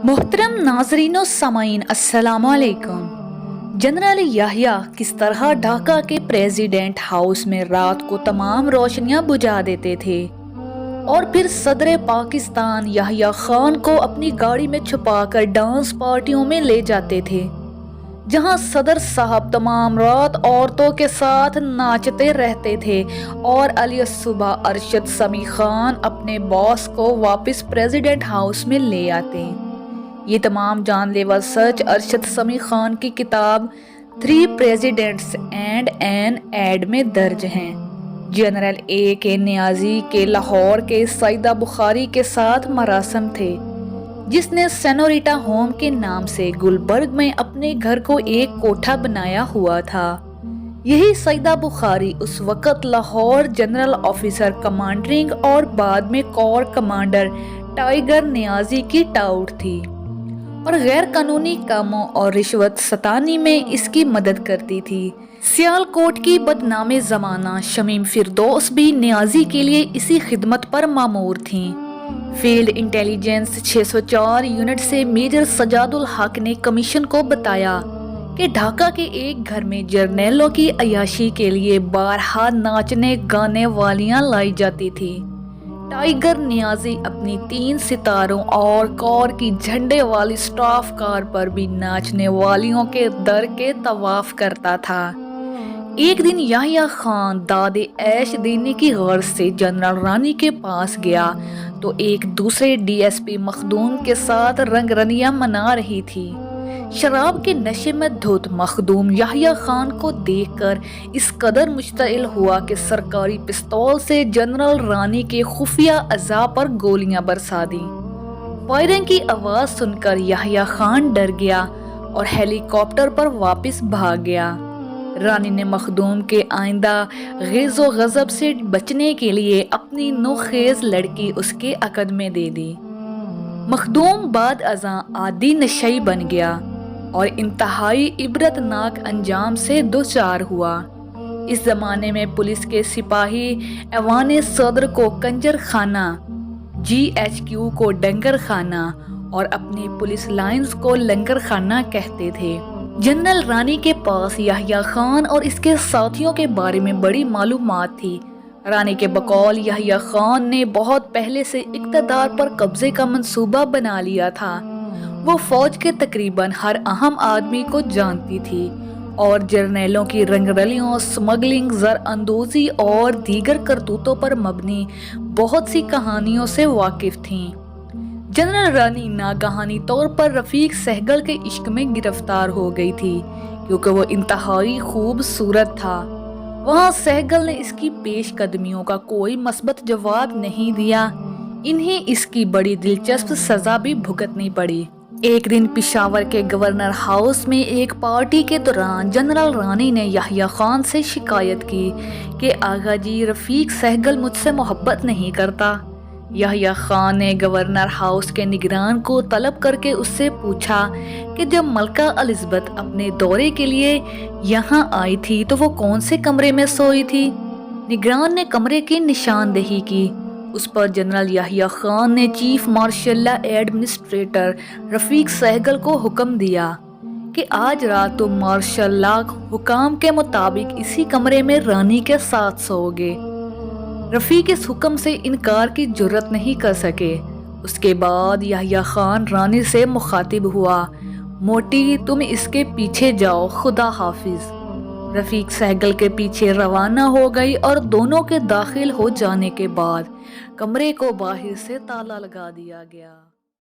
मोहतरम नाजरीन और सामाईन अस्सलाम वालेकुम। जनरल याहिया किस तरह ढाका के प्रेसिडेंट हाउस में रात को तमाम रोशनियां बुझा देते थे और फिर सदर पाकिस्तान याहिया खान को अपनी गाड़ी में छुपाकर डांस पार्टियों में ले जाते थे, जहां सदर साहब तमाम रात औरतों के साथ नाचते रहते थे और अली सुबह अरशद समी खान अपने बॉस को वापस प्रेसिडेंट हाउस में ले आते। ये तमाम जानलेवा सच अरशद समी खान की किताब 3 प्रेसिडेंट्स एंड एन एड में दर्ज हैं। जनरल ए के नियाजी के लाहौर के सईदा बुखारी के साथ मरासम थे, जिसने सेनोरिटा होम के नाम से गुलबर्ग में अपने घर को एक कोठा बनाया हुआ था। यही सईदा बुखारी उस वक़्त लाहौर जनरल ऑफिसर कमांडरिंग और बाद में कोर कमांडर टाइगर नियाजी की टाउट थी और गैर कानूनी कामों और रिश्वत सतानी में इसकी मदद करती थी। सियालकोट की बदनामे ज़माना शमीम फिरदौस भी नियाजी के लिए इसी खिदमत पर मामूर थीं। फील्ड इंटेलिजेंस 604 यूनिट से मेजर सजादुल हक ने कमीशन को बताया कि ढाका के एक घर में जर्नैलों की अयाशी के लिए बारहा नाचने गाने वालियां लाई जाती थी। टाइगर नियाजी अपनी 3 सितारों और कोर की झंडे वाली स्टाफ कार पर भी नाचने वालियों के दर के तवाफ करता था। एक दिन याहिया खान दादे ऐश देने की गर्ज से जनरल रानी के पास गया तो एक दूसरे डीएसपी मखदूम के साथ रंगरलियां मना रही थी। शराब के नशे में धुत मखदूम याहिया खान को देखकर इस कदर मुश्तइल हुआ कि सरकारी पिस्तौल से जनरल रानी के खुफिया अज़ा पर गोलियां बरसा दी। फायरिंग की आवाज़ सुनकर याहिया खान डर गया और हेलीकॉप्टर पर वापस भाग गया। रानी ने मखदूम के आइंदा ग़ैज़ो ग़ज़ब से बचने के लिए अपनी नोखेज़ लड़की उसके अक़द में दे दी। मखदूम बाद अज़ां आदि नशई बन गया और इंतहाई इबरतनाक अंजाम से दोचार हुआ। इस ज़माने में पुलिस के सिपाही ऐवान सदर को कंजर खाना, GHQ को डंगर खाना और अपनी पुलिस लाइंस को लंगर खाना कहते थे। जनरल रानी के पास याहिया खान और इसके साथियों के बारे में बड़ी मालूमात थी। रानी के बकौल याहिया खान ने बहुत पहले से इक़्तिदार पर कब्जे का मंसूबा बना लिया था। वो फौज के तकरीबन हर अहम आदमी को जानती थी और जर्नैलों की रंगरलियों, स्मगलिंग, ज़र अंदोज़ी और दीगर करतूतों पर मबनी बहुत सी कहानियों से वाकिफ़ थीं। जनरल रानी नागहानी तौर पर रफ़ीक सहगल के इश्क में गिरफ्तार हो गई थी क्योंकि वो इंतहाई खूबसूरत था। वहाँ सहगल ने इसकी पेशकदमियों का कोई मस्बत जवाब नहीं दिया। इन्हें इसकी बड़ी दिलचस्प सज़ा भी भुगतनी पड़ी। एक दिन पिशावर के गवर्नर हाउस में एक पार्टी के दौरान जनरल रानी ने याहिया खान से शिकायत की कि आगा जी, रफ़ीक सहगल मुझसे मोहब्बत नहीं करता। याहिया खान ने गवर्नर हाउस के निगरान को तलब करके उससे पूछा कि जब मलका एलिज़ाबेथ अपने दौरे के लिए यहाँ आई थी तो वो कौन से कमरे में सोई थी। निगरान ने कमरे की निशानदेही की। उस पर जनरल याहिया खान ने चीफ मार्शल एडमिनिस्ट्रेटर रफ़ीक सहगल को हुक्म दिया कि आज रात तुम मार्शल लॉ हुकाम के मुताबिक इसी कमरे में रानी के साथ सोओगे। रफ़ीक इस हुक्म से इनकार की जुर्रत नहीं कर सके। उसके बाद याहिया खान रानी से मुखातिब हुआ, मोटी तुम इसके पीछे जाओ, खुदा हाफिज। रफ़ीक सहगल के पीछे रवाना हो गई और दोनों के दाखिल हो जाने के बाद कमरे को बाहर से ताला लगा दिया गया।